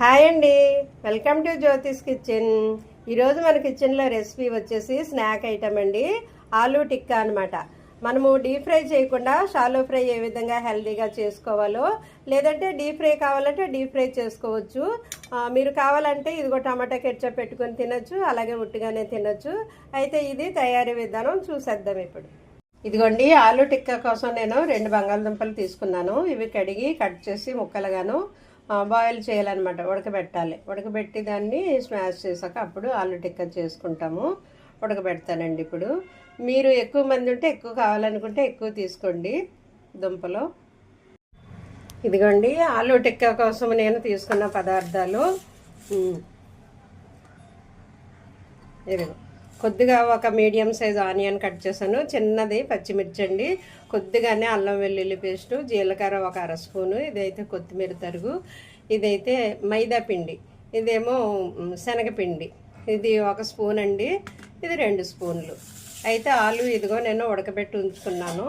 Hi అండి, welcome to Jyothish kitchen. ఈరోజు మన కిచెన్లో రెసిపీ వచ్చేసి స్నాక్ ఐటమ్ అండి, ఆలూ టిక్కా అనమాట. మనము డీప్ ఫ్రై చేయకుండా షాలో ఫ్రై ఏ విధంగా హెల్తీగా చేసుకోవాలో, లేదంటే డీప్ ఫ్రై కావాలంటే డీప్ ఫ్రై చేసుకోవచ్చు. మీరు కావాలంటే ఇదిగో టమాటా కెట్చప్ పెట్టుకొని తినొచ్చు, అలాగే ఉట్టిగానే తినొచ్చు. అయితే ఇది తయారీ విధానం చూసేద్దాం ఇప్పుడు. ఇదిగోండి, ఆలూ టిక్కా కోసం నేను 2 బంగాళదుంపలు తీసుకున్నాను. ఇవి కడిగి కట్ చేసి ముక్కలుగాను బాయిల్ చేయాలన్నమాట, ఉడకబెట్టాలి. ఉడకబెట్టి దాన్ని స్మాష్ చేసాక అప్పుడు ఆలూ టిక్కా చేసుకుంటాము. ఉడకబెడతానండి ఇప్పుడు. మీరు ఎక్కువ మంది ఉంటే ఎక్కువ కావాలనుకుంటే ఎక్కువ తీసుకోండి దుంపలు. ఇదిగోండి, ఆలూ టిక్కా కోసం నేను తీసుకున్న పదార్థాలు ఇదిగో కొద్దిగా ఒక మీడియం సైజ్ ఆనియన్ కట్ చేశాను, చిన్నది పచ్చిమిర్చి అండి, కొద్దిగానే అల్లం వెల్లుల్లి పేస్టు, జీలకర్ర ఒక 1/2 స్పూను, ఇదైతే కొత్తిమీర తరుగు, ఇదైతే మైదా పిండి, ఇదేమో శనగపిండి, ఇది 1 స్పూన్ అండి, ఇది 2 స్పూన్లు. అయితే ఆలు ఇదిగో నేను ఉడకబెట్టి ఉంచుకున్నాను.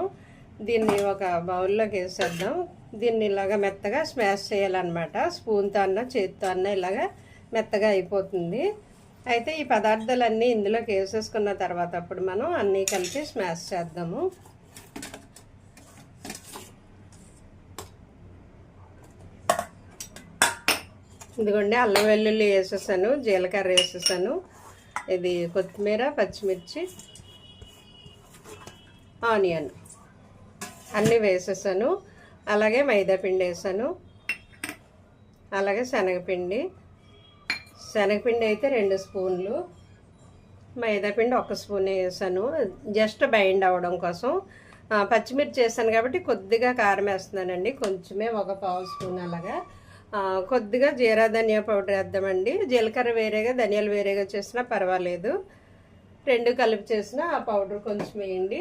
దీన్ని ఒక బౌల్లోకి వేసేద్దాం. దీన్ని ఇలాగా మెత్తగా స్మాష్ చేయాలన్నమాట. స్పూన్తో అన్న చేతితో అన్న ఇలాగా మెత్తగా అయిపోతుంది. అయితే ఈ పదార్థాలన్నీ ఇందులోకి వేసేసుకున్న తర్వాత అప్పుడు మనం అన్నీ కలిపి స్మాష్ చేద్దాము. ఇదిగోండి, అల్లం వెల్లుల్లి వేసేసాను, జీలకర్ర వేసేసాను, ఇది కొత్తిమీర, పచ్చిమిర్చి, ఆనియన్ అన్నీ వేసేసాను. అలాగే మైదా పిండి వేసాను, అలాగే శనగపిండి అయితే 2 స్పూన్లు, మైదాపిండి 1 స్పూన్ వేసాను, జస్ట్ బైండ్ అవ్వడం కోసం. పచ్చిమిర్చి వేసాను కాబట్టి కొద్దిగా కారం వేస్తున్నానండి, కొంచెమే 1/4 స్పూన్. అలాగా కొద్దిగా జీరా ధనియా పౌడర్ వేద్దామండి. జీలకర్ర వేరేగా, ధనియాలు వేరేగా చేసినా పర్వాలేదు, 2 కలిపి చేసిన ఆ పౌడర్ కొంచెం వేయండి.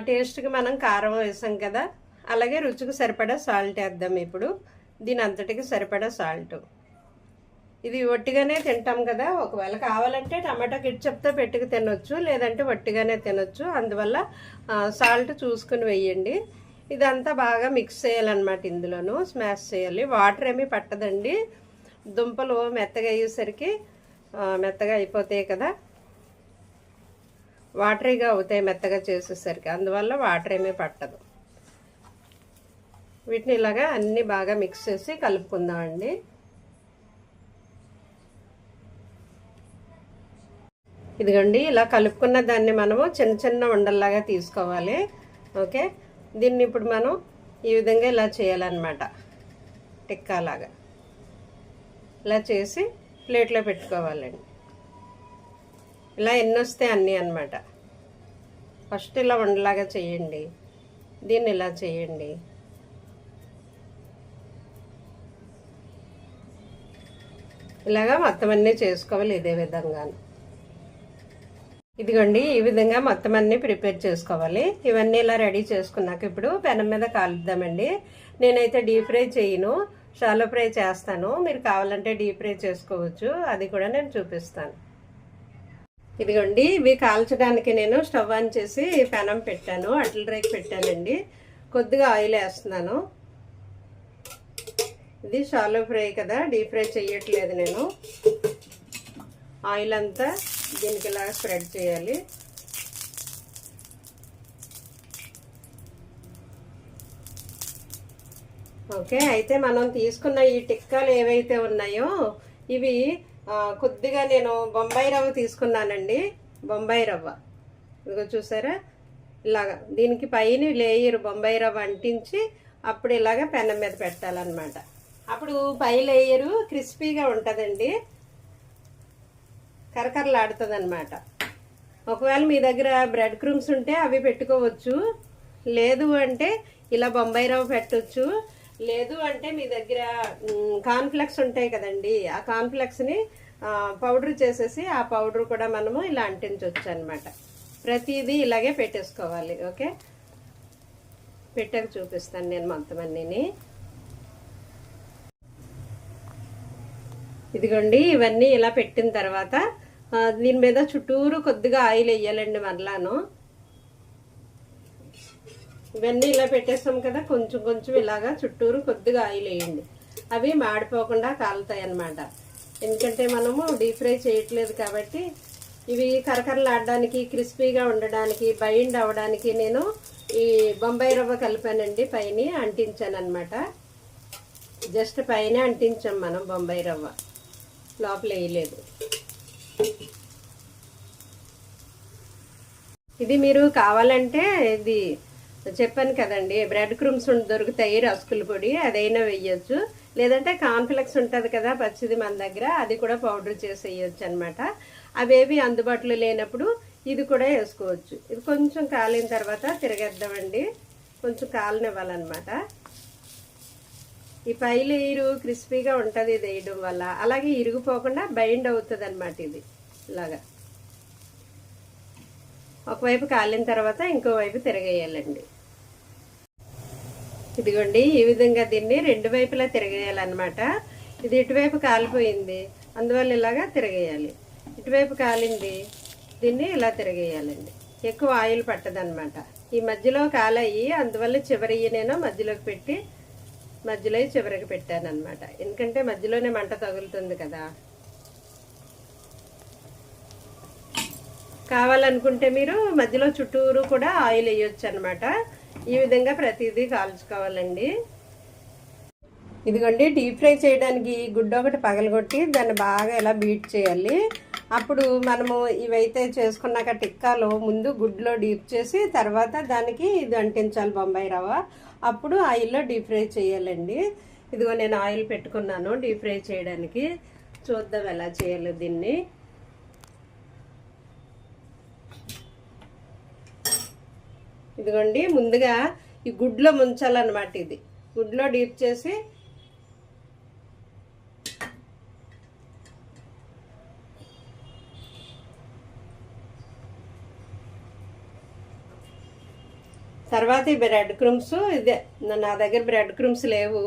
టేస్ట్కి మనం కారం వేసాం కదా, అలాగే రుచికి సరిపడా సాల్ట్ వేద్దాం ఇప్పుడు. దీని అంతటికి సరిపడా సాల్ట్. ఇది ఒట్టిగానే తింటాం కదా, ఒకవేళ కావాలంటే టమాటా కెట్చప్తో పెట్టుకు తినొచ్చు, లేదంటే ఒట్టిగానే తినొచ్చు. అందువల్ల సాల్ట్ చూసుకుని వేయండి. ఇదంతా బాగా మిక్స్ చేయాలన్నమాట, ఇందులోనూ స్మాష్ చేయాలి. వాటర్ ఏమీ పట్టదండి, దుంపలు మెత్తగా అయ్యేసరికి మెత్తగా అయిపోతాయి కదా, వాటరీగా అవుతాయి మెత్తగా చేసేసరికి, అందువల్ల వాటర్ ఏమీ పట్టదు. వీటిని ఇలాగా అన్నీ బాగా మిక్స్ చేసి కలుపుకుందామండి. ఇదిగోండి, ఇలా కలుపుకున్న దాన్ని మనము చిన్న చిన్న ఉండల్లాగా తీసుకోవాలి. ఓకే, దీన్ని ఇప్పుడు మనం ఈ విధంగా ఇలా చేయాలన్నమాట, టిక్కాలాగా ఇలా చేసి ప్లేట్లో పెట్టుకోవాలండి. ఇలా ఎన్ని వస్తే అన్నీ అన్నమాట. ఫస్ట్ ఇలా ఉండలాగా చేయండి, దీన్ని ఇలా చేయండి. ఇలాగా మొత్తం అన్నీ చేసుకోవాలి ఇదే విధంగా. ఇదిగోండి, ఈ విధంగా మొత్తం అన్నీ ప్రిపేర్ చేసుకోవాలి. ఇవన్నీ ఇలా రెడీ చేసుకున్నాక ఇప్పుడు పెనం మీద కాలుద్దామండి. నేనైతే డీప్ ఫ్రై చేయను, షాలో ఫ్రై చేస్తాను. మీరు కావాలంటే డీప్ ఫ్రై చేసుకోవచ్చు, అది కూడా నేను చూపిస్తాను. ఇదిగోండి, ఇవి కాల్చడానికి నేను స్టవ్ ఆన్ చేసి పెనం పెట్టాను, అట్ల రేక్ పెట్టానండి. కొద్దిగా ఆయిల్ వేస్తున్నాను. ఇది షాలో ఫ్రై కదా, డీప్ ఫ్రై చేయట్లేదు నేను. ఆయిల్ అంతా దీనికి ఇలా స్ప్రెడ్ చేయాలి. ఓకే, అయితే మనం తీసుకున్న ఈ టిక్కాలు ఏవైతే ఉన్నాయో ఇవి కొద్దిగా నేను బొంబాయి రవ్వ తీసుకున్నానండి, బొంబాయి రవ్వ. ఇదిగో చూసారా, ఇలాగా దీనికి పైన లేయర్ బొంబాయి రవ్వ అంటించి అప్పుడు ఇలాగ పెనం మీద పెట్టాలన్నమాట. అప్పుడు పై లేయరు క్రిస్పీగా ఉంటుందండి, కరకరలాడుతుంది అనమాట. ఒకవేళ మీ దగ్గర బ్రెడ్ క్రూమ్స్ ఉంటే అవి పెట్టుకోవచ్చు, లేదు అంటే ఇలా బొంబాయి రవ్వ పెట్టవచ్చు, లేదు అంటే మీ దగ్గర కార్న్ఫ్లెక్స్ ఉంటాయి కదండి, ఆ కార్న్ఫ్లెక్స్ని పౌడర్ చేసేసి ఆ పౌడర్ కూడా మనము ఇలా అంటించవచ్చు అనమాట. ప్రతిదీ ఇలాగే పెట్టేసుకోవాలి. ఓకే, పెట్టాక చూపిస్తాను నేను మొత్తం అన్నీని. ఇదిగోండి, ఇవన్నీ ఇలా పెట్టిన తర్వాత దీని మీద చుట్టూరు కొద్దిగా ఆయిల్ వేయాలండి. మరలాను ఇవన్నీ ఇలా పెట్టేస్తాం కదా, కొంచెం కొంచెం ఇలాగా చుట్టూరు కొద్దిగా ఆయిల్ వేయండి. అవి మాడిపోకుండా కాలుతాయి అన్నమాట. ఎందుకంటే మనము డీప్ ఫ్రై చేయట్లేదు కాబట్టి ఇవి కరకరలాడడానికి, క్రిస్పీగా ఉండడానికి, బైండ్ అవ్వడానికి నేను ఈ బొంబాయి రవ్వ కలిపానండి. పైన అంటించాను అనమాట. జస్ట్ పైన అంటించాం మనం బొంబాయి రవ్వ, లోపల వేయలేదు. ఇది మీరు కావాలంటే ఇది చెప్పాను కదండి, బ్రెడ్ క్రూమ్స్ దొరుకుతాయి, రస్కుల పొడి, అదైనా వేయచ్చు. లేదంటే కార్న్ఫ్లెక్స్ ఉంటుంది కదా పచ్చిది మన దగ్గర, అది కూడా పౌడర్ చేసి వేయచ్చు అనమాట. అవేవి అందుబాటులో లేనప్పుడు ఇది కూడా వేసుకోవచ్చు. ఇది కొంచెం కాలిన తర్వాత తిరగేద్దామండి, కొంచెం కాలనివ్వాలన్నమాట. ఈ పై లేయరు క్రిస్పీగా ఉంటుంది ఇది వేయడం వల్ల, అలాగే ఇరిగిపోకుండా బైండ్ అవుతుంది అనమాట. ఇది ఇలాగా ఒకవైపు కాలిన తర్వాత ఇంకో వైపు తిరగేయాలండి. ఇదిగోండి ఈ విధంగా దీన్ని రెండు వైపులా తిరగేయాలన్నమాట. ఇది ఇటువైపు కాలిపోయింది, అందువల్ల ఇలాగా తిరగేయాలి. ఇటువైపు కాలింది, దీన్ని ఇలా తిరగేయాలండి. ఎక్కువ ఆయిల్ పట్టదనమాట. ఈ మధ్యలో కాలయ్యి, అందువల్ల చివరి నేను మధ్యలోకి పెట్టి మధ్యలో చివరికి పెట్టాను అనమాట. ఎందుకంటే మధ్యలోనే మంట తగులుతుంది కదా. కావాలనుకుంటే మీరు మధ్యలో చుట్టూరు కూడా ఆయిల్ వేయొచ్చు అనమాట. ఈ విధంగా ప్రతిదీ కాల్చుకోవాలండి. ఇదిగోండి డీప్ ఫ్రై చేయడానికి గుడ్డ ఒకటి పగలగొట్టి దాన్ని బాగా ఇలా బీట్ చేయాలి. అప్పుడు మనము ఇవైతే చేసుకున్నాక టిక్కాలో ముందు గుడ్లో డీప్ చేసి తర్వాత దానికి ఇది అంటించాలి బొంబాయి రవ్వ. అప్పుడు ఆయిల్లో డీప్ ఫ్రై చేయాలండి. ఇదిగో నేను ఆయిల్ పెట్టుకున్నాను డీప్ ఫ్రై చేయడానికి. చూద్దాం ఎలా చేయాలి దీన్ని. ఇదిగోండి ముందుగా ఈ గుడ్లో ముంచాలన్నమాట. ఇది గుడ్లో డీప్ చేసి తర్వాత ఈ బ్రెడ్ క్రూమ్స్, ఇదే నా దగ్గర బ్రెడ్ క్రూమ్స్ లేవు,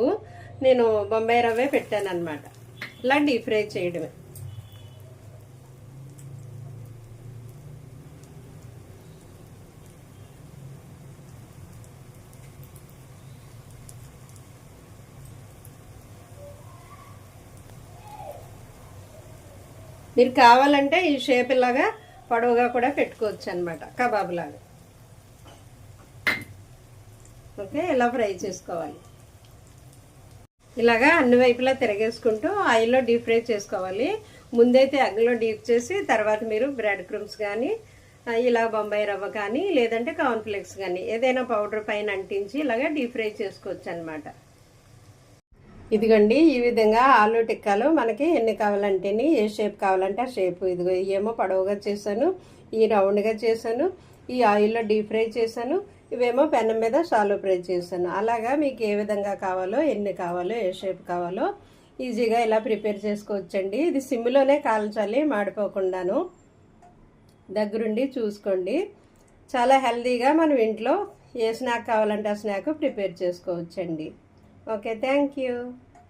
నేను బొంబాయి రవ్వే పెట్టాను అనమాట. ఇలా డీప్ ఫ్రై చేయడమే. మీరు కావాలంటే ఈ షేప్ ఇలాగా పొడవుగా కూడా పెట్టుకోవచ్చు అనమాట, కబాబ్ లాగా. ఓకే, ఇలా ఫ్రై చేసుకోవాలి. ఇలాగా అన్ని వైపులా తిరగేసుకుంటూ ఆయిల్లో డీప్ ఫ్రై చేసుకోవాలి. ముందైతే అగ్గిలో డీప్ చేసి తర్వాత మీరు బ్రెడ్ క్రూమ్స్ కానీ ఇలా బొంబాయి రవ్వ కానీ లేదంటే కార్న్ఫ్లెక్స్ కానీ ఏదైనా పౌడర్ పైన అంటించి ఇలాగా డీప్ ఫ్రై చేసుకోవచ్చు అనమాట. ఇదిగోండి ఈ విధంగా ఆలు టిక్కాలు మనకి ఎన్ని కావాలంటేని, ఏ షేప్ కావాలంటే ఆ షేప్. ఇదిగో ఏమో పొడవుగా చేశాను, ఈ రౌండ్గా చేశాను, ఈ ఆయిల్లో డీప్ ఫ్రై చేశాను, ఇవేమో పెనం మీద షాలో ఫ్రై చేశాను. అలాగా మీకు ఏ విధంగా కావాలో, ఎన్ని కావాలో, ఏ షేప్ కావాలో ఈజీగా ఇలా ప్రిపేర్ చేసుకోవచ్చండి. ఇది సిమ్లోనే కాల్చాలి, మాడిపోకుండాను. దగ్గరుండి చూసుకోండి. చాలా హెల్తీగా మనం ఇంట్లో ఏ స్నాక్ కావాలంటే ఆ స్నాక్ ప్రిపేర్ చేసుకోవచ్చండి. Okay, thank you.